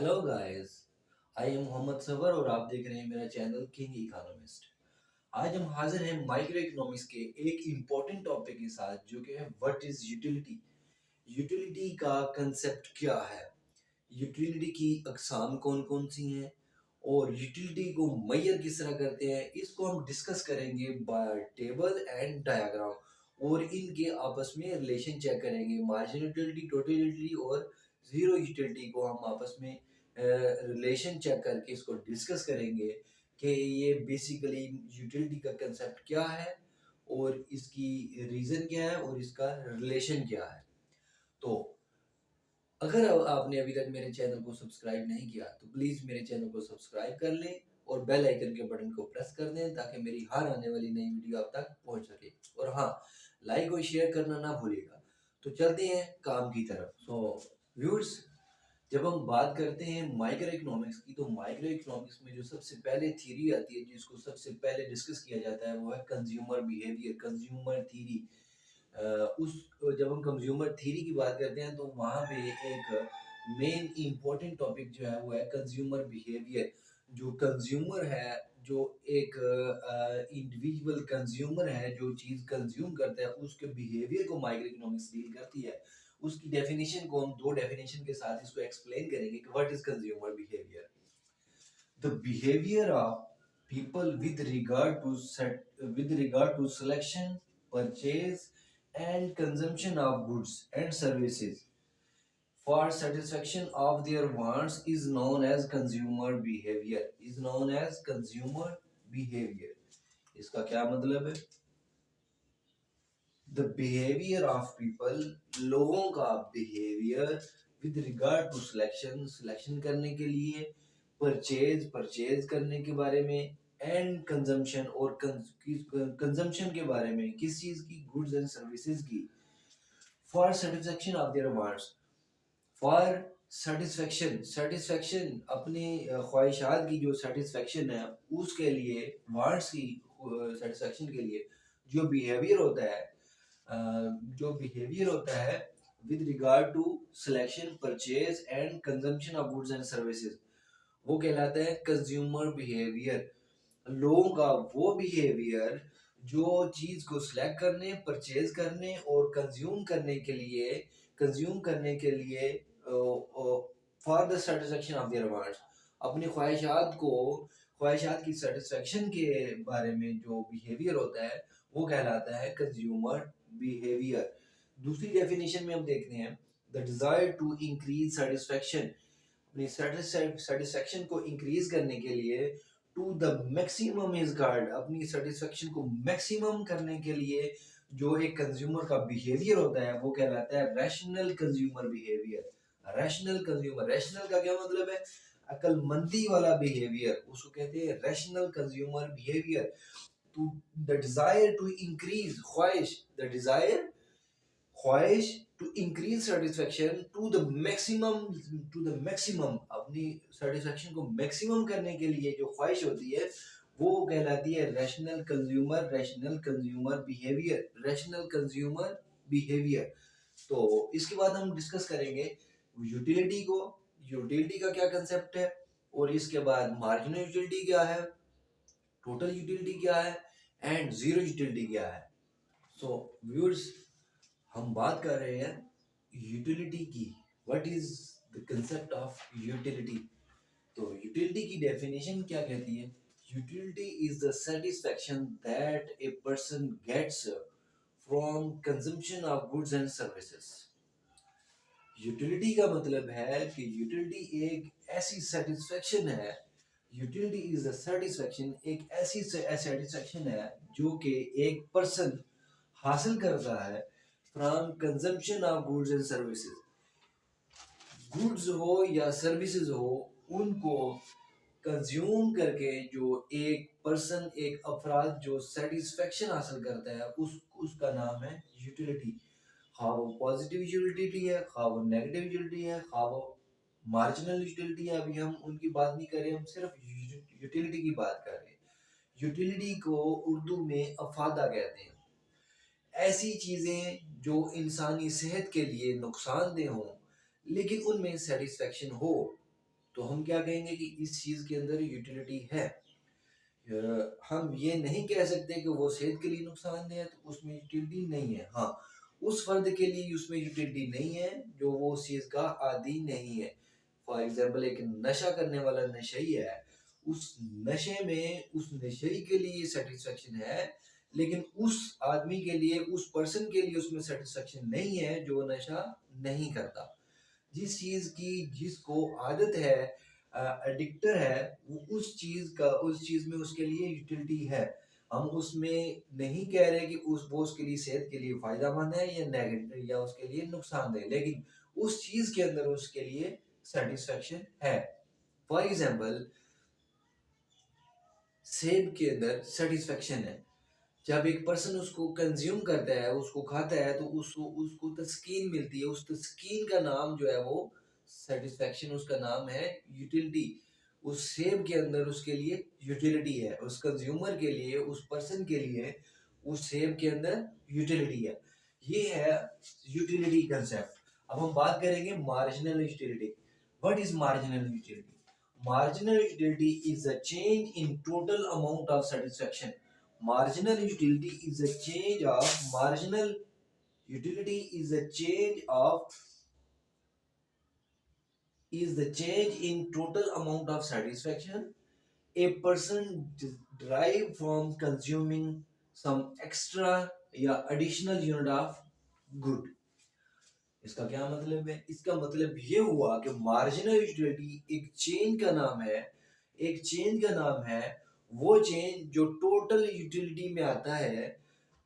Hello guys, I am Mohammad Sawar और आप देख रहे हैं मेरा चैनल किंग इकोनॉमिस्ट। आज हम हाजिर हैं माइक्रो इकोनॉमिक्स के एक इम्पोर्टेंट टॉपिक के साथ जो कि है व्हाट इज यूटिलिटी। यूटिलिटी का कंसेप्ट क्या है, यूटिलिटी की अकसाम कौन कौन सी हैं और यूटिलिटी को मैयर किस तरह करते हैं, इसको हम डिस्कस करेंगे बाय टेबल एंड डायग्राम और इनके आपस में रिलेशन चेक करेंगे। मार्जिनल यूटिलिटी, टोटल यूटिलिटी और जीरो यूटिलिटी को हम आपस में रिलेशन चेक करके इसको डिस्कस करेंगे कि ये बेसिकली यूटिलिटी का कंसेप्ट क्या है और इसकी रीज़न क्या है और इसका रिलेशन क्या है। तो अगर आपने अभी तक मेरे चैनल को सब्सक्राइब नहीं किया तो प्लीज़ मेरे चैनल को सब्सक्राइब कर लें और बेल आइकन के बटन को प्रेस कर दें ताकि मेरी हर आने वाली नई वीडियो आप तक पहुंच सके। और हाँ, लाइक और शेयर करना ना भूलिएगा। तो चलते हैं काम की तरफ। व्यूअर्स, जब हम बात करते हैं माइक्रो इकोनॉमिक्स की तो माइक्रो इकोनॉमिक्स में जो सबसे पहले थ्योरी आती है जिसको सबसे पहले डिस्कस किया जाता है वो है कंज्यूमर बिहेवियर, कंज्यूमर थ्योरी। उस जब हम कंज्यूमर थ्योरी की बात करते हैं तो वहाँ पे एक मेन इम्पोर्टेंट टॉपिक जो है वो है कंज्यूमर बिहेवियर। जो कंज्यूमर है, जो एक इंडिविजुअल कंज्यूमर है, जो चीज़ कंज्यूम करता है उसके बिहेवियर को माइक्रो इकोनॉमिक्स डील करती है। उसकी डेफिनेशन को हम दो डेफिनेशन के साथ इसको एक्सप्लेन करेंगे कि what is consumer behaviour. The behaviour of people with regard to selection, purchase and consumption of goods and services for satisfaction of their wants is known as consumer behavior, is known as consumer behavior। इसका क्या मतलब है? The behaviour of people, लोगों का behaviour with regard to selection, selection करने के लिए, purchase, purchase करने के बारे में, एंड कंजम्पशन और कंजम्पशन के बारे में, किस चीज की, गुड्स एंड सर्विसेज की, for satisfaction of their wants, for satisfaction, satisfaction अपनी ख्वाहिशात की जो सेटिस्फेक्शन है उसके लिए, वांट्स की सेटिस्फेक्शन के लिए जो बिहेवियर होता है, जो बिहेवियर होता है with regard to selection, purchase and consumption of goods and services, वो कहलाता है कंज्यूमर बिहेवियर। लोगों का वो बिहेवियर जो चीज को सिलेक्ट करने, परचेज करने और कंज्यूम करने के लिए for the satisfaction of their wants, अपनी ख्वाहिशात की सेटिस्फेक्शन के बारे में जो बिहेवियर होता है वो कहलाता है कंज्यूमर बिहेवियर। दूसरी डेफिनेशन में हम देखते हैं the desire to increase satisfaction, अपनी सेटिस्फेक्शन को इंक्रीज करने के लिए, to the maximum is guard, अपनी सेटिस्फेक्शन को मैक्सिमम करने के लिए जो एक कंज्यूमर का बिहेवियर होता है वो कहलाता है rational consumer behaviour. Rational consumer, rational का क्या मतलब है? अकलमंदी वाला बिहेवियर, उसको कहते हैं rational consumer behaviour. To the desire to increase, ख्वाहिश, द डिजायर, ख्वाहिश to increase satisfaction to the maximum, अपनी सेटिस्फेक्शन को मैक्सिमम करने के लिए जो ख्वाहिश होती है वो कहलाती है rational consumer behaviour, rational consumer behaviour. तो इसके बाद हम डिस्कस करेंगे यूटिलिटी को, यूटिलिटी का क्या कंसेप्ट है, और इसके बाद मार्जिनल यूटिलिटी क्या है, टोटल यूटिलिटी क्या है एंड जीरो यूटिलिटी क्या है। सो व्यूअर्स, हम बात कर रहे हैं यूटिलिटी की। What is the concept of utility? तो यूटिलिटी की डेफिनेशन क्या कहती है? Utility is the satisfaction that a person gets from consumption of goods and services. Utility का मतलब है कि यूटिलिटी एक ऐसी सेटिस्फैक्शन है, यूटिलिटी इज द सेटिस्फैक्शन, एक ऐसी सेटिस्फैक्शन है जो कि एक पर्सन हासिल करता है from consumption of goods and services. Goods हो या सर्विसेज हो, उनको कंज्यूम करके जो एक पर्सन, एक अफराद जो सेटिस्फेक्शन हासिल करता है उसका नाम है यूटिलिटी। खा वो पॉजिटिव यूटिलिटी है, खा वो नेगेटिव यूटिलिटी है, खा वो मार्जिनल यूटिलिटी है, अभी हम उनकी बात नहीं कर रहे, हम सिर्फ यूटिलिटी की बात कर रहे हैं। यूटिलिटी को उर्दू में अफादा कहते हैं। ऐसी चीज़ें जो इंसानी सेहत के लिए नुकसानदेह हों लेकिन उनमें सेटिस्फेक्शन हो, तो हम क्या कहेंगे कि इस चीज के अंदर यूटिलिटी है। हम ये नहीं कह सकते कि वो सेहत के लिए नुकसानदेह है तो उसमें यूटिलिटी नहीं है। हाँ, उस फर्द के लिए उसमें यूटिलिटी नहीं है जो वो उस चीज का आदी नहीं है। फॉर एग्जाम्पल, एक नशा करने वाला नशई है, उस नशे में उस नशई के लिए सेटिस्फेक्शन है, लेकिन उस आदमी के लिए, उस पर्सन के लिए उसमें सेटिस्फेक्शन नहीं है जो नशा नहीं करता। जिस चीज की जिसको आदत है, एडिक्टर है, वो उस चीज में उसके लिए यूटिलिटी है। हम उसमें नहीं कह रहे कि वो उसके लिए सेहत के लिए फायदेमंद है या नेगेटिव या उसके लिए नुकसानदेह, लेकिन उस चीज के अंदर उसके लिए सेटिस्फेक्शन है। फॉर एग्जाम्पल, सेब के अंदर सेटिस्फेक्शन है। जब एक पर्सन उसको कंज्यूम करता है, उसको खाता है, तो उसको उसको तस्कीन मिलती है। उस तस्कीन का नाम जो है वो सेटिस्फेक्शन, उसका नाम है यूटिलिटी। उस सेब के अंदर उसके लिए यूटिलिटी है, उस कंज्यूमर के लिए, उस पर्सन के लिए उस सेब के अंदर यूटिलिटी है। ये है यूटिलिटी कंसेप्ट। अब हम बात करेंगे marginal utility. What is marginal utility? Marginal utility is a change in total amount of satisfaction. Marginal utility is a change of marginal utility is the change in total amount of satisfaction a person derive from consuming some extra या additional unit of good. इसका क्या मतलब है? इसका मतलब ये हुआ कि मार्जिनल यूटिलिटी एक चेन का नाम है। एक चेन का नाम है वो चेन जो टोटल यूटिलिटी में आता है।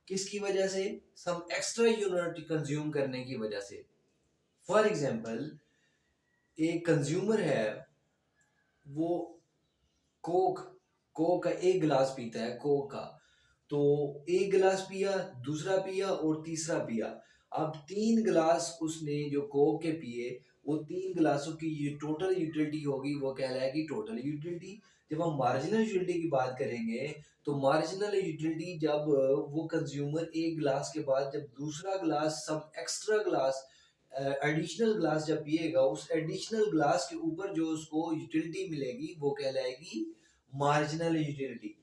किसकी वजह से? सम एक्स्ट्रा यूनिट कंज्यूम करने की वजह से। फॉर एग्जाम्पल, एक कंज्यूमर है, वो कोक कोक का एक गिलास पीता है, कोक का। तो एक गिलास पिया, दूसरा पिया और तीसरा पिया। अब 3 गिलास उसने जो कोक के पिए, वो 3 गिलासों की ये टोटल यूटिलिटी होगी, वो कहलाएगी टोटल यूटिलिटी। जब हम मार्जिनल यूटिलिटी की बात करेंगे, तो मार्जिनल यूटिलिटी जब वो कंज्यूमर एक गिलास के बाद जब दूसरा गिलास, सम एक्स्ट्रा गिलास, एडिशनल ग्लास जब पिएगा, उस एडिशनल ग्लास के ऊपर जो उसको यूटिलिटी मिलेगी वो कहलाएगी मार्जिनल यूटिलिटी।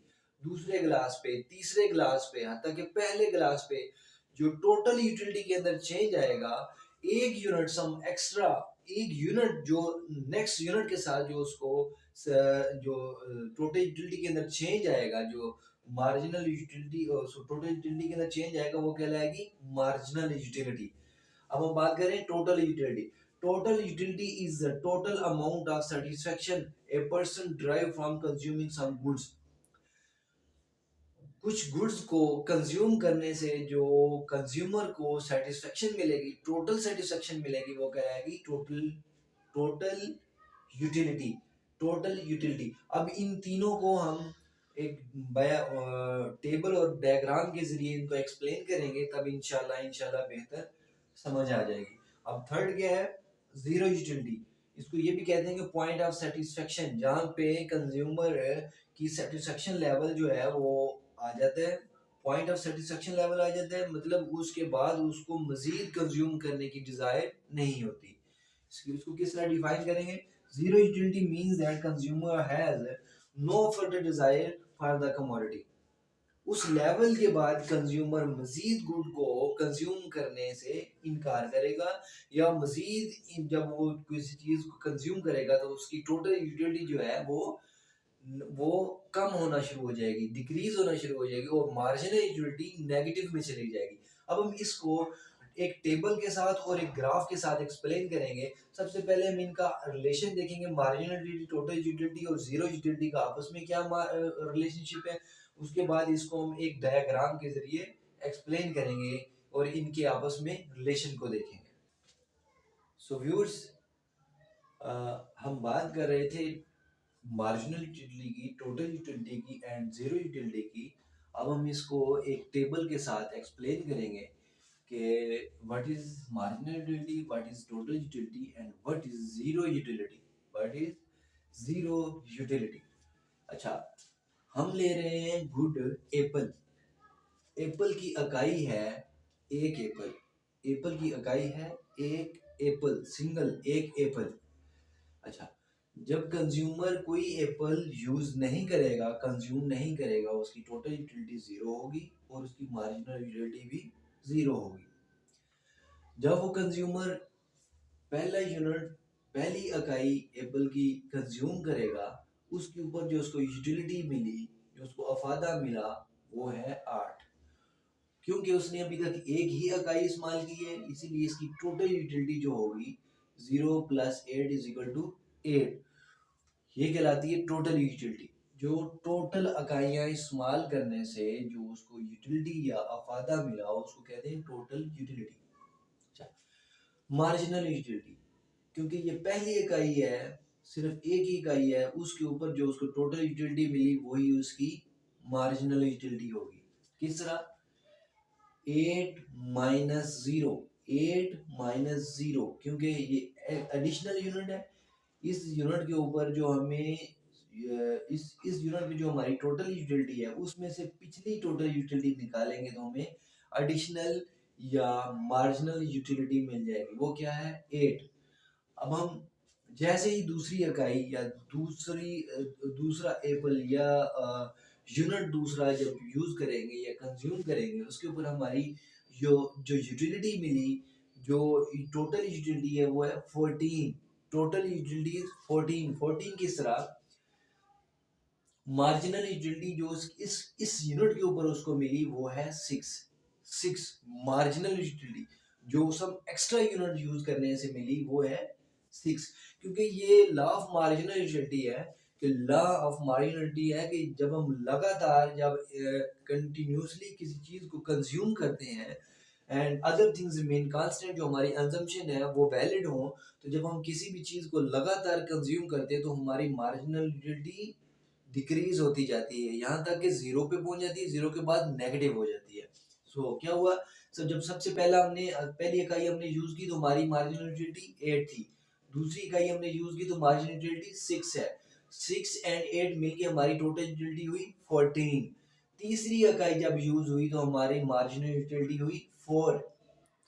दूसरे ग्लास पे, तीसरे ग्लास पे, यहाँ तक कि पहले ग्लास पे जो टोटल यूटिलिटी के अंदर चेंज आएगा, एक यूनिट सम एक्स्ट्रा, एक यूनिट जो नेक्स्ट यूनिट के साथ जो उसको जो टोटल यूटिलिटी के अंदर चेंज आएगा, जो मार्जिनल यूटिलिटी टोटल यूटिलिटी के अंदर चेंज आएगा, वो कहलाएगी मार्जिनल यूटिलिटी। अब हम बात करें total utility. Total utility is the total amount of satisfaction a person drive from consuming some goods. कुछ गुड्स को कंज्यूम करने से जो कंज्यूमर को सेटिस्फेक्शन मिलेगी, टोटल सेटिस्फेक्शन मिलेगी, वो कहलाएगी total total utility. Total utility. अब इन तीनों को हम एक टेबल और डायग्राम के जरिए इनको एक्सप्लेन करेंगे, तब इंशाल्लाह इंशाल्लाह बेहतर समझ आ जाएगी। अब थर्ड क्या है? Zero utility. इसको ये भी कहते हैं कि पॉइंट ऑफ सेटिस्फेक्शन, जहाँ पे कंज्यूमर की सेटिस्फेक्शन लेवल जो है वो आ जाता है। पॉइंट ऑफ सेटिस्फेक्शन लेवल आ जाता है, मतलब उसके बाद उसको मजीद कंज्यूम करने की डिजायर नहीं होती। इसको किस तरह डिफाइन करेंगे? Zero utility means that consumer has no further desire for the commodity. उस लेवल के बाद कंज्यूमर मजीद गुड को कंज्यूम करने से इनकार करेगा, या मजीद जब वो किसी चीज को कंज्यूम करेगा तो उसकी टोटल यूटिलिटी जो है वो कम होना शुरू हो जाएगी, डिक्रीज होना शुरू हो जाएगी, और मार्जिनल यूटिलिटी नेगेटिव में चली जाएगी। अब हम इसको एक टेबल के साथ और एक ग्राफ के साथ एक्सप्लेन करेंगे। सबसे पहले हम इनका रिलेशन देखेंगे, मार्जिनल यूटिलिटी, टोटल यूटिलिटी और जीरो यूटिलिटी का आपस में क्या रिलेशनशिप है। उसके बाद इसको हम एक डायग्राम के जरिए एक्सप्लेन करेंगे और इनके आपस में रिलेशन को देखेंगे। सो व्यूअर्स, हम बात कर रहे थे मार्जिनल यूटिलिटी की, टोटल यूटिलिटी की एंड जीरो यूटिलिटी की। अब हम इसको एक टेबल के साथ एक्सप्लेन करेंगे कि what is marginal utility, what is total utility and what is zero utility. What is zero utility? अच्छा, हम ले रहे हैं गुड एप्पल। एप्पल की इकाई है एक एप्पल। एप्पल की इकाई है एक एप्पल, सिंगल एक एप्पल। अच्छा, जब कंज्यूमर कोई एप्पल यूज नहीं करेगा, कंज्यूम नहीं करेगा, उसकी टोटल यूटिलिटी जीरो होगी और उसकी मार्जिनल यूटिलिटी भी जीरो होगी। जब वो कंज्यूमर पहला यूनिट, पहली इकाई एप्पल की कंज्यूम करेगा, उसके ऊपर जो उसको यूटिलिटी मिली, जो उसको अफादा मिला, वो है 8। क्योंकि उसने अभी तक एक ही इकाई इस्तेमाल की है, इसीलिए इसकी टोटल यूटिलिटी जो होगी 0 प्लस 8 इज इक्वल टू 8। ये कहलाती है टोटल यूटिलिटी। जो टोटल इकाइयां इस्तेमाल करने से जो उसको यूटिलिटी या अफादा मिला, उसको कहते हैं टोटल यूटिलिटी। अच्छा, मार्जिनल यूटिलिटी, क्योंकि ये पहली इकाई है, सिर्फ एक ही इकाई है, उसके ऊपर जो उसको टोटल यूटिलिटी मिली वही उसकी मार्जिनल यूटिलिटी होगी। किस तरह? 8 माइनस जीरो, 8 माइनस जीरो, क्योंकि ये एडिशनल यूनिट है। इस यूनिट के ऊपर जो हमें इस यूनिट में जो हमारी टोटल यूटिलिटी है, उसमें से पिछली टोटल यूटिलिटी निकालेंगे तो हमें एडिशनल या मार्जिनल यूटिलिटी मिल जाएगी। वो क्या है? 8। अब हम जैसे ही दूसरी इकाई या दूसरा एप्पल या यूनिट दूसरा जब यूज करेंगे या कंज्यूम करेंगे, उसके ऊपर हमारी जो जो यूटिलिटी मिली, जो टोटल यूटिलिटी है वो है 14। Total utility 14। 14 किस तरह? मार्जिनल यूटिलिटी जो इस यूनिट के ऊपर उसको मिली वो है 6। 6 मार्जिनल यूटिलिटी जो सब एक्स्ट्रा यूनिट यूज करने से मिली वो है 6। क्योंकि ये लॉ ऑफ मार्जिनल यूटिलिटी है, कि लॉ ऑफ मार्जिनलिटी है कि जब हम लगातार जब कंटिन्यूसली किसी चीज को कंज्यूम करते हैं and other things remain constant, जो हमारी असम्पशन है वो वैलिड हो, तो जब हम किसी भी चीज को लगातार कंज्यूम करते हैं तो हमारी मार्जिनल यूटिलिटी डिक्रीज होती जाती है, यहाँ तक कि जीरो पे पहुंच जाती है, जीरो के बाद नेगेटिव हो जाती है। क्या हुआ? जब सबसे पहला हमने पहली इकाई हमने यूज की तो हमारी मार्जिनल यूटिलिटी 8 थी। दूसरी इकाई हमने यूज की तो मार्जिनल यूटिलिटी 6 है। 6 एंड 8 मिलके हमारी टोटल यूटिलिटी हुई 14। तीसरी इकाई जब यूज हुई तो हमारी मार्जिनल यूटिलिटी हुई 4।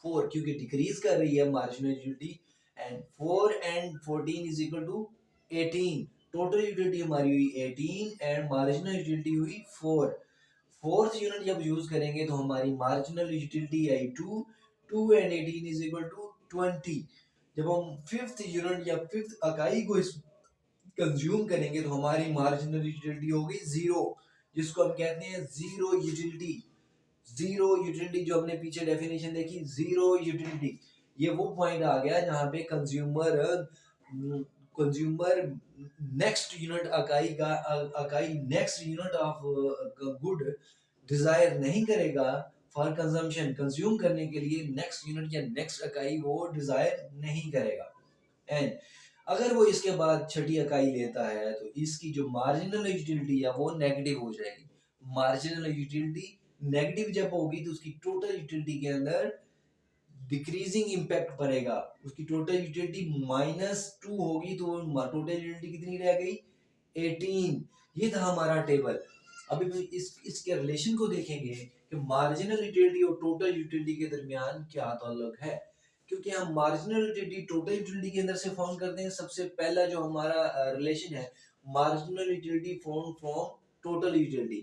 4 क्योंकि डिक्रीज कर रही है marginal utility, and 4 and 14 is equal to 18। Total utility हमारी हुई 18 एंड मार्जिनल यूटिलिटी हुई 4। फोर्थ यूनिट जब यूज करेंगे तो हमारी मार्जिनल यूटिलिटी आई 2। 2 एंड 18 इज इक्वल टू 20। जब हम फिफ्थ यूनिट या फिफ्थ इकाई को इस कंज्यूम करेंगे तो हमारी मार्जिनल यूटिलिटी होगी 0, जिसको हम कहते हैं जीरो यूटिलिटी। जीरो यूटिलिटी जो हमने पीछे डेफिनेशन देखी, जीरो यूटिलिटी, ये वो पॉइंट आ गया जहाँ पे कंज्यूमर नेक्स्ट यूनिट इकाई next unit of good desire नहीं करेगा फॉर कंजम्पशन, कंज्यूम करने के लिए नेक्स्ट यूनिट या नेक्स्ट इकाई वो डिजायर नहीं करेगा। एंड अगर वो इसके बाद छठी इकाई लेता है तो इसकी जो मार्जिनल यूटिलिटी है वो नेगेटिव हो जाएगी। मार्जिनल यूटिलिटी नेगेटिव जब होगी तो उसकी टोटल यूटिलिटी के अंदर डिक्रीजिंग इम्पैक्ट पड़ेगा। उसकी टोटल यूटिलिटी -2 होगी तो टोटल यूटिलिटी कितनी रह गई? 18। ये था हमारा टेबल। अभी भी इसके रिलेशन को देखेंगे कि मार्जिनल यूटिलिटी और टोटल यूटिलिटी के दरमियान क्या ताल्लुक है। क्योंकि हम मार्जिनल यूटिलिटी टोटल यूटिलिटी के अंदर से फाउंड करते हैं। सबसे पहला जो हमारा रिलेशन है, marginal utility found from total utility.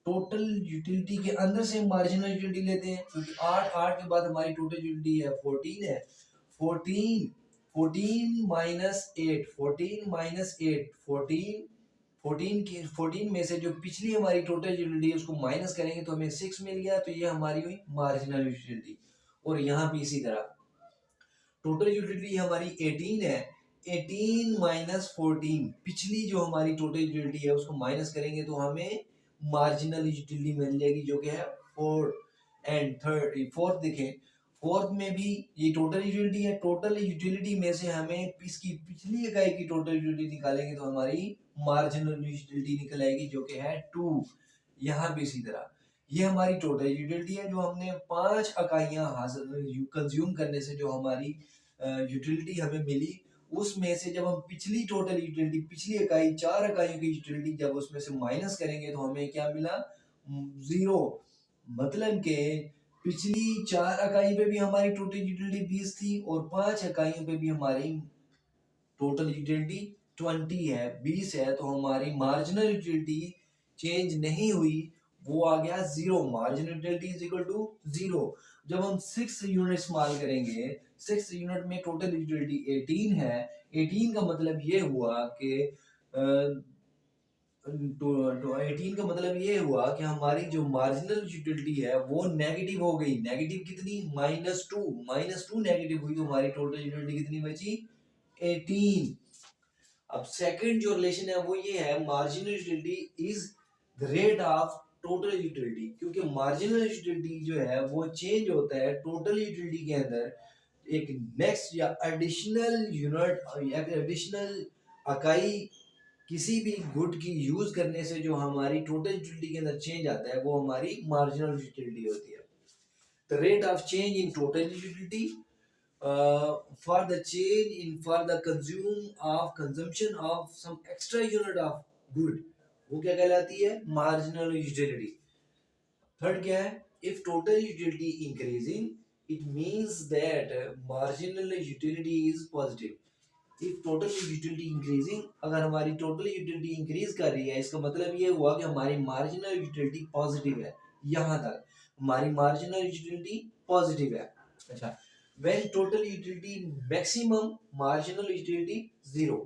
Total utility के अंदर से मार्जिनल यूटिलिटी लेते हैं, क्योंकि 8 के बाद हमारी टोटल यूटिलिटी है 14 है। 14 14 माइनस 8, 14 माइनस 8, 14 14 की 14 में से जो पिछली हमारी टोटल यूटिलिटी है उसको माइनस करेंगे तो हमें 6 मिल गया, तो ये हमारी हुई मार्जिनल यूटिलिटी। और यहाँ भी इसी तरह टोटल यूटिलिटी हमारी 18 है। 18 माइनस 14, पिछली जो हमारी टोटल यूटिलिटी है उसको माइनस करेंगे तो हमें मार्जिनल यूटिलिटी मिल जाएगी, जो कि है 4। एंड फोर्थ देखें, फोर्थ में भी ये टोटल यूटिलिटी है। टोटल यूटिलिटी में से हमें इसकी पिछली इकाई की टोटल यूटिलिटी निकालेंगे तो हमारी मार्जिनल यूटिलिटी निकल आएगी, जो कि है 2। यहाँ भी इसी तरह ये हमारी टोटल यूटिलिटी है, जो हमने 5 इकाइयां हासिल कंज्यूम करने से जो हमारी यूटिलिटी हमें मिली, उसमें से जब हम पिछली टोटल यूटिलिटी, पिछली इकाई 4 इकाइयों की यूटिलिटी जब उसमें से माइनस करेंगे तो हमें क्या मिला? 0। मतलब के पिछली 4 इकाई पे भी हमारी टोटल यूटिलिटी 20 थी और 5 इकाइयों पे भी हमारी टोटल यूटिलिटी 20 है, 20 है, तो हमारी मार्जिनल यूटिलिटी चेंज नहीं हुई, वो आ गया 0। Marginal utility is equal to 0। जब हम 6 यूनिट इस्तेमाल करेंगे, 6 यूनिट में टोटल यूटिलिटी 18 है। 18 का मतलब ये हुआ कि तो 18 का मतलब ये हुआ कि हमारी जो मार्जिनल यूटिलिटी है वो नेगेटिव हो गई। नेगेटिव कितनी? -2। -2 नेगेटिव हुई तो हमारी टोटल यूटिलिटी कितनी बची? 18। अब सेकंड जो रिलेशन है वो ये है, marginal utility is the rate of total utility. क्योंकि मार्जिनल यूटिलिटी जो है वो चेंज होता है टोटल यूटिलिटी के अंदर एक नेक्स्ट या एडिशनल यूनिट या एडिशनल इकाई किसी भी गुड की यूज करने से जो हमारी टोटल यूटिलिटी के अंदर चेंज आता है वो हमारी मार्जिनल यूटिलिटी होती है। The rate of change in total utility for the change in for the consumption of some extra unit of good, वो क्या कहलाती है? Marginal utility. थर्ड क्या है? If total utility increasing it means that marginal utility is positive. If total utility increasing, अगर हमारी total utility increase कर रही है इसका मतलब ये हुआ कि हमारी मार्जिनल यूटिलिटी पॉजिटिव है। यहां तक हमारी मार्जिनल यूटिलिटी पॉजिटिव है। अच्छा, when total utility maximum marginal utility 0।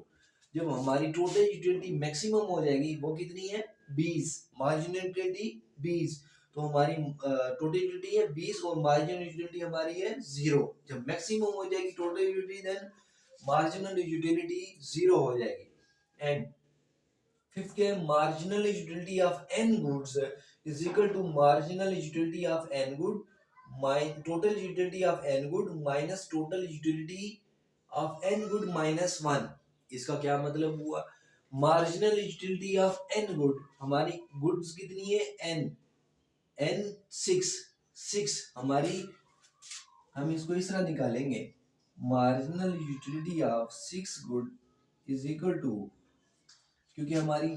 जब हमारी टोटल यूटिलिटी मैक्सिमम हो जाएगी, वो कितनी है? 20। मार्जिनल यूटिलिटी 20, तो हमारी टोटल यूटिलिटी है 20 और मार्जिनल यूटिलिटी हमारी है 0। जब मैक्सिमम हो जाएगी total utility, then marginal utility 0 हो जाएगी। एंड फिफ्थ क्या है? Marginal utility of n goods is equal to marginal utility of n good total utility of n good minus total utility of n good minus 1। इसका क्या मतलब हुआ? Marginal utility of n good, हमारी goods कितनी है? n 6 हमारी, हम इसको इस तरह निकालेंगे, marginal utility of 6 good is equal to, क्योंकि हमारी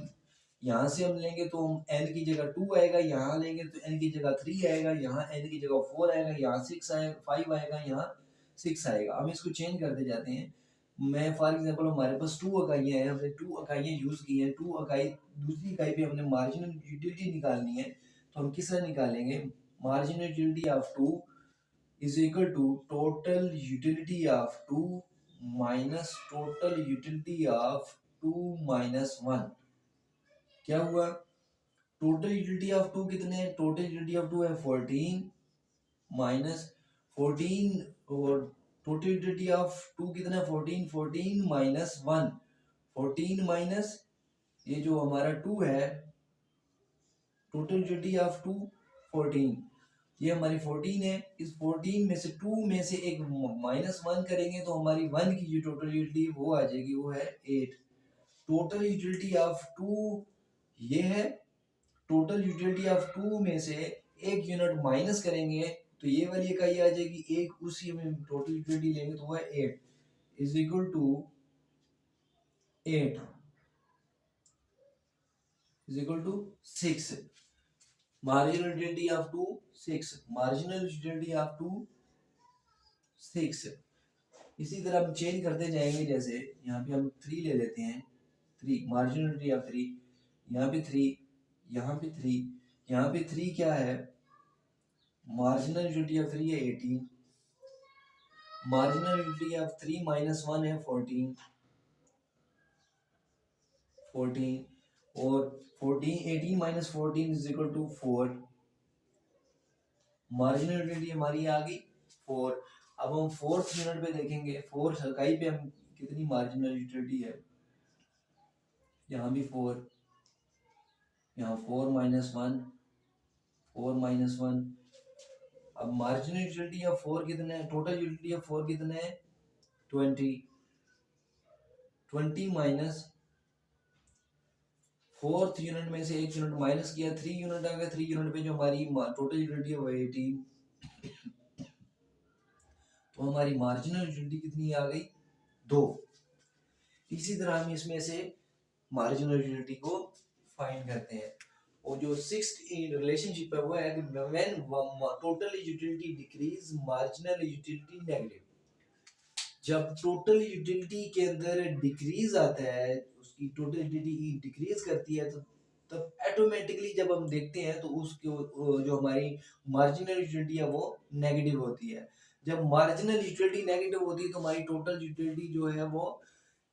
यहाँ से हम लेंगे तो n की जगह 2 आएगा, यहाँ लेंगे तो n की जगह 3 आएगा, यहाँ n की जगह 4 आएगा, यहाँ 6 आएगा, 5 आएगा, यहाँ 6 आएगा। हम इसको चेंज करते जाते हैं। मैं फॉर एग्जांपल हमारे पास 2 इकाइयाँ हैं, हमने 2 इकाइयाँ यूज की हैं। 2 इकाई, दूसरी इकाई पे हमने मार्जिनल यूटिलिटी निकालनी है, तो हम किस तरह निकालेंगे? Marginal utility of 2 is equal to total utility of 2 minus total utility of 2 minus 1। क्या हुआ? टोटल यूटिलिटी ऑफ 2 कितने हैं? टोटल यूटिलिटी ऑफ 2 है 14 माइनस 14, और टोटल यूटिलिटी ऑफ 2 कितना है? 14। 14 माइनस 1, 14 माइनस ये जो हमारा 2 है, टोटल यूटिलिटी ऑफ 2 14, ये हमारी 14 है। इस 14 में से 2 में से एक -1 करेंगे तो हमारी 1 की जो टोटल यूटिलिटी वो आ जाएगी, वो है 8। टोटल यूटिलिटी ऑफ 2 ये है। टोटल यूटिलिटी ऑफ 2 में से एक यूनिट माइनस करेंगे तो ये वाली इकाई आ जाएगी, एक उसी में टोटल यूटिलिटी लेंगे तो वो है 8 is equal to 8 is equal to 6। Marginal utility of 2 6, marginal utility of 2 6। इसी तरह हम चेंज करते जाएंगे, जैसे यहाँ पे हम 3 ले लेते हैं, 3 मार्जिनल यूटिलिटी ऑफ 3, यहाँ पे 3, यहाँ पे 3, यहाँ पे 3 क्या है? मार्जिनल यूटिलिटी ऑफ 3 है 18, मार्जिनल यूटिलिटी ऑफ 3 माइनस 1 है 14, 14, और 14 18 minus 14 is equal to 4। Marginal utility हमारी आ गई 4। अब हम फोर्थ यूनिट पे देखेंगे, फोर्थ इकाई पे हम कितनी मार्जिनल यूटिलिटी है। यहाँ भी 4, यहाँ 4 माइनस 1, 4 माइनस 1। अब मार्जिनल यूटिलिटी ऑफ 4 कितने है? टोटल यूटिलिटी ऑफ 4 कितने है? 20। 20 माइनस फोर्थ यूनिट में से एक यूनिट माइनस किया, 3 यूनिट आ गया। 3 यूनिट पे जो हमारी टोटल यूटिलिटी है वो 18, तो हमारी मार्जिनल यूटिलिटी कितनी आ गई? 2। इसी तरह हम इसमें से मार्जिनल यूटिलिटी को फाइंड करते हैं। और जो सिक्स्थ रिलेशनशिप है वो है कि when total utility decrease marginal utility negative. जब टोटल यूटिलिटी के अंदर डिक्रीज आता है, उसकी टोटल यूटिलिटी डिक्रीज करती है, तो तब ऑटोमेटिकली जब हम देखते हैं तो उसके जो हमारी मार्जिनल यूटिलिटी है वो नेगेटिव होती है। जब मार्जिनल यूटिलिटी नेगेटिव होती है तो हमारी टोटल यूटिलिटी जो है वो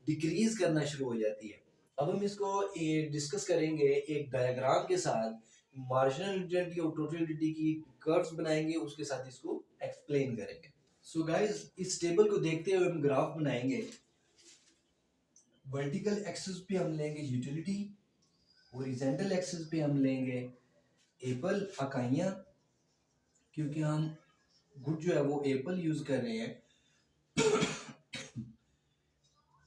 डिक्रीज करना शुरू हो जाती है। अब हम इसको डिस्कस करेंगे एक डायग्राम के साथ, मार्जिनल यूटिलिटी और टोटल यूटिलिटी की कर्व्स बनाएंगे, उसके साथ इसको एक्सप्लेन करेंगे। सो गाइस, इस टेबल को देखते हुए हम ग्राफ बनाएंगे। वर्टिकल एक्सिस पे हम लेंगे यूटिलिटी, हॉरिजॉन्टल एक्सिस पे हम लेंगे एपल इकाइयाँ, क्योंकि हम गुड जो है वो एपल यूज कर रहे हैं।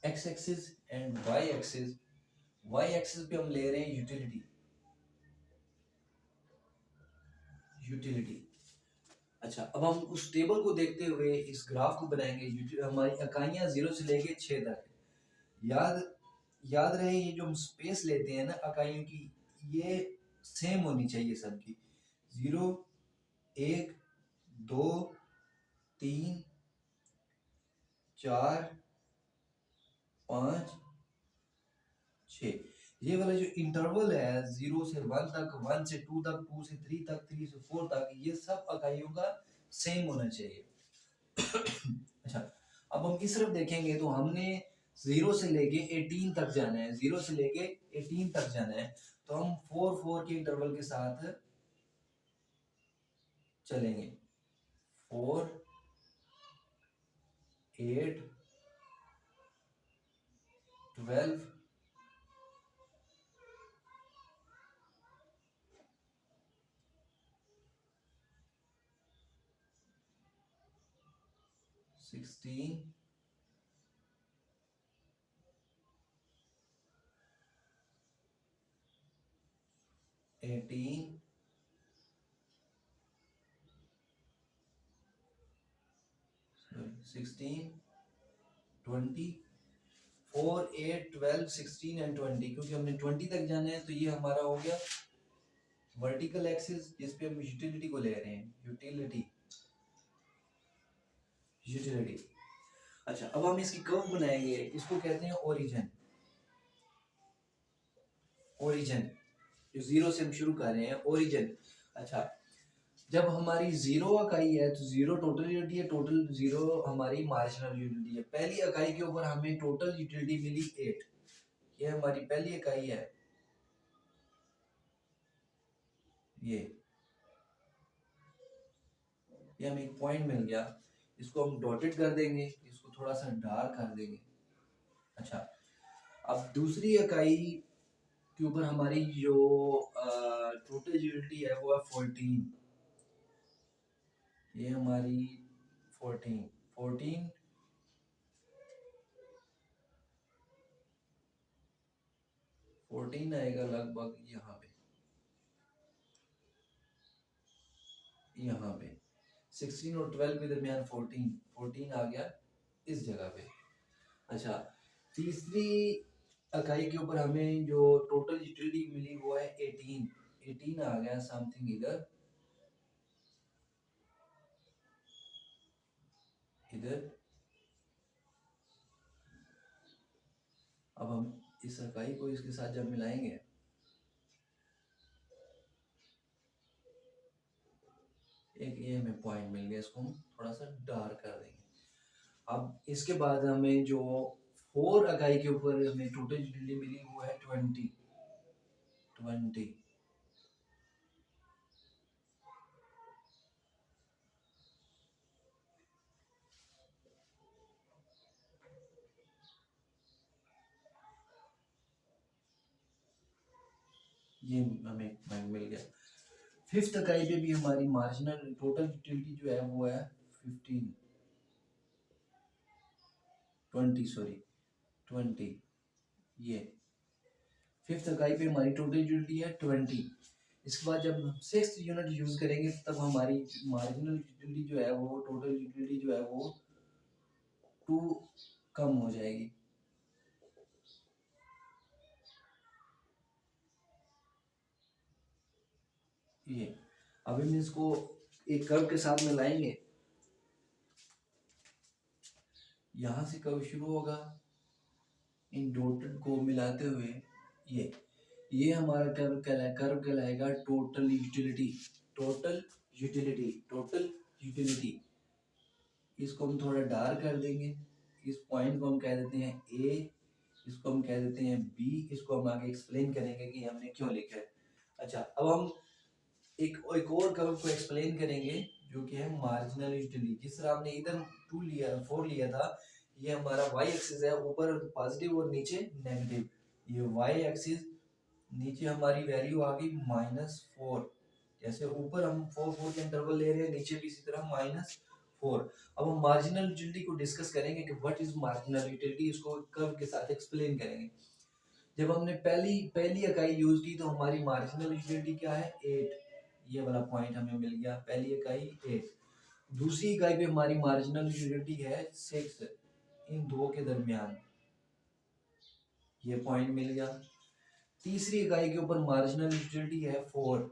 X axis and Y axis, Y axis पे हम ले रहे हैं यूटिलिटी, यूटिलिटी। अच्छा, अब हम उस टेबल को देखते हुए इस ग्राफ को बनाएंगे। हमारी इकाइयाँ 0 से लेके 6 तक। याद याद रहे, ये जो हम स्पेस लेते हैं ना इकाइयों की, ये सेम होनी चाहिए सबकी। 0, 1, 2, 3, 4, 5, 6। ये वाला जो इंटरवल है 0 से 1 तक, 1 से 2 तक, 2 से 3 तक, 3 से 4 तक, ये सब इकाइयों का सेम होना चाहिए। अच्छा, अब हम इस तरफ देखेंगे तो हमने 0 से लेके 18 तक जाना है, 0 से लेके 18 तक जाना है, तो हम 4 4 के इंटरवल के साथ चलेंगे। 4, 8, 12, 16, 18, 16, 20, 4, 8, 12, 16 एंड 20, क्योंकि हमने 20 तक जाना है, तो ये हमारा हो गया वर्टिकल एक्सिस, जिस पे हम यूटिलिटी को ले रहे हैं, यूटिलिटी, यूटिलिटी। अच्छा, अब हम इसकी कर्व बनाएंगे, इसको कहते हैं ओरिजिन, ओरिजिन, जो 0 से हम शुरू कर रहे हैं, ओरिजिन। अच्छा, जब हमारी 0 इकाई है तो 0 टोटल यूटिलिटी है, टोटल 0 हमारी मार्जिनल यूटिलिटी है। पहली इकाई के ऊपर हमें टोटल यूटिलिटी मिली 8, ये हमारी पहली इकाई है। ये हमें एक पॉइंट मिल गया, इसको हम डॉटेड कर देंगे, इसको थोड़ा सा डार्क कर देंगे। अच्छा, अब दूसरी इकाई के ऊपर हमारी जो टोटल यूटिलिटी है वो है 14, ये हमारी 14, 14, 14 आएगा लगभग यहाँ पे 16 और 12 के दरमियान 14, 14 आ गया इस जगह पे। अच्छा, तीसरी इकाई के ऊपर हमें जो टोटल यूटिलिटी मिली वो है 18, 18 आ गया समथिंग इधर, इधर। अब हम इस इकाई को इसके साथ जब मिलाएंगे, एक ये हमें पॉइंट मिल गया, इसको हम थोड़ा सा डार्क कर देंगे। अब इसके बाद हमें जो 4 इकाई के ऊपर हमें टोटल यूटिलिटी मिली वो है 20, 20। ये हमें पॉइंट मिल गया। फिफ्थ इकाई पे भी हमारी मार्जिनल टोटल यूटिलिटी जो है वो है 15, 20, सॉरी 20। ये फिफ्थ इकाई पे हमारी टोटल यूटिलिटी है 20। इसके बाद जब हम सिक्स्थ यूनिट यूज करेंगे तब हमारी मार्जिनल यूटिलिटी जो है वो, टोटल यूटिलिटी जो है वो 2 कम हो जाएगी। ये अभी हम इसको एक कर्व के साथ में लाएंगे, यहाँ से कर्व शुरू होगा, इन डॉटेड को मिलाते हुए ये हमारा कर्व कहलाएगा total utility. Total utility, total utility. इसको हम थोड़ा डार्क कर देंगे, इस पॉइंट को हम कह देते हैं ए, इसको हम कह देते हैं बी, इसको हम आगे एक्सप्लेन करेंगे कि हमने क्यों लिखा है। अच्छा, अब हम एक और कर्व को एक्सप्लेन करेंगे जो कि है मार्जिनल यूटिलिटी। जिस तरह हमने इधर 2 लिया, 4 लिया था, ये हमारा वाई एक्सिस है, ऊपर पॉजिटिव और नीचे नेगेटिव। ये वाई एक्सिस, नीचे हमारी वैल्यू आ गई -4। जैसे ऊपर हम 4 के इंटरवल ले रहे हैं, नीचे भी इसी तरह -4। अब हम मार्जिनल यूटिलिटी को डिस्कस करेंगे कि व्हाट इज मार्जिनल यूटिलिटी, इसको कर्व के साथ एक्सप्लेन करेंगे। जब हमने पहली इकाई यूज की तो हमारी मार्जिनल यूटिलिटी क्या है, 8। ये वाला पॉइंट हमें मिल गया, पहली इकाई 8। दूसरी इकाई पे हमारी मार्जिनल यूटिलिटी है 6, इन दो के दरमियान, ये पॉइंट मिल गया। तीसरी इकाई के ऊपर मार्जिनल यूटिलिटी है 4,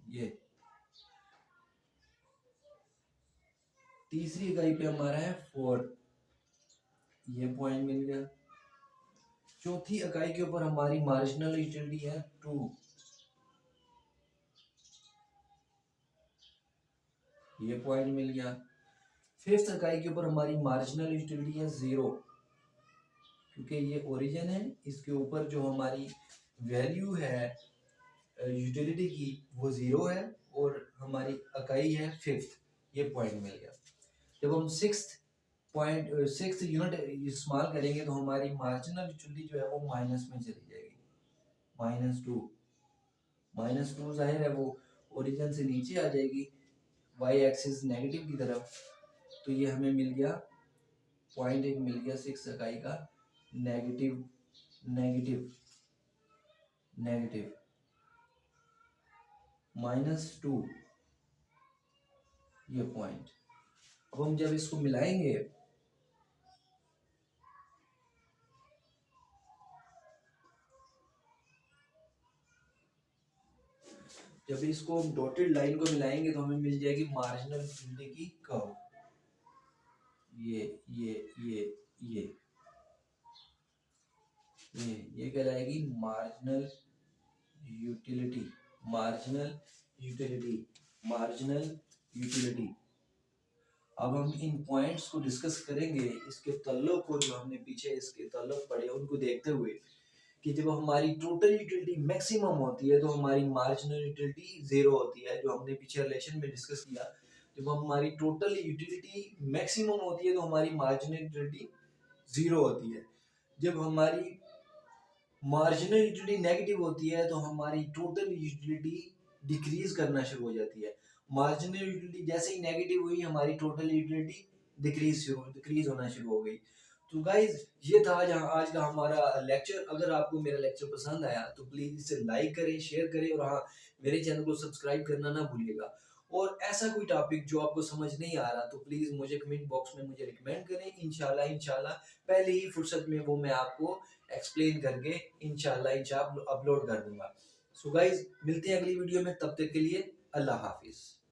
ये तीसरी इकाई पे हमारा है 4, ये पॉइंट मिल गया। चौथी इकाई के ऊपर हमारी मार्जिनल यूटिलिटी है 2, ये पॉइंट मिल गया। फिफ्थ इकाई के ऊपर हमारी मार्जिनल यूटिलिटी है 0, क्योंकि ये ओरिजिन है, इसके ऊपर जो हमारी वैल्यू है यूटिलिटी की वो 0 है, और हमारी इकाई है फिफ्थ, ये पॉइंट मिल गया। जब हम सिक्स्थ यूनिट इस्तेमाल करेंगे तो हमारी मार्जिनल यूटिलिटी जो है वो माइनस में चली जाएगी, -2। -2 जाहिर है वो ओरिजिन से नीचे आ जाएगी, वाई एक्सिस नेगेटिव की तरफ। तो ये हमें मिल गया पॉइंट, एक मिल गया 6 इकाई का नेगेटिव नेगेटिव नेगेटिव -2, ये पॉइंट। अब हम जब इसको मिलाएंगे, जब इसको हम डॉटेड लाइन को मिलाएंगे तो हमें मिल जाएगी मार्जिनल यूटिलिटी की कर्व, ये ये कहलाएगी marginal utility, marginal utility, marginal utility. अब हम इन पॉइंट्स को डिस्कस करेंगे, इसके तल्लुक को, जो हमने पीछे इसके तल्लुक पढ़े उनको देखते हुए, कि जब हमारी टोटल यूटिलिटी मैक्सिमम होती है तो हमारी मार्जिनल यूटिलिटी 0 होती है, जो हमने पीछे रिलेशन में डिस्कस किया। जब हमारी टोटल यूटिलिटी मैक्सिमम होती है तो हमारी मार्जिनल यूटिलिटी 0 होती है। जब हमारी मार्जिनल यूटिलिटी नेगेटिव होती है तो हमारी टोटल यूटिलिटी डिक्रीज करना शुरू हो जाती है। मार्जिनल यूटिलिटी जैसे ही नेगेटिव हुई, हमारी टोटल यूटिलिटी डिक्रीज होना शुरू हो गई। तो गाइज, ये था आज का हमारा लेक्चर। अगर आपको मेरा लेक्चर पसंद आया तो प्लीज इसे लाइक करें, शेयर करें, और हाँ, मेरे चैनल को सब्सक्राइब करना ना भूलिएगा। और ऐसा कोई टॉपिक जो आपको समझ नहीं आ रहा तो प्लीज मुझे कमेंट बॉक्स में मुझे रिकमेंड करें। इंशाल्लाह पहले ही फुर्सत में वो मैं आपको एक्सप्लेन करके इंशाल्लाह अपलोड कर दूंगा। सो गाइज, मिलते हैं अगली वीडियो में, तब तक के लिए अल्लाह हाफिज।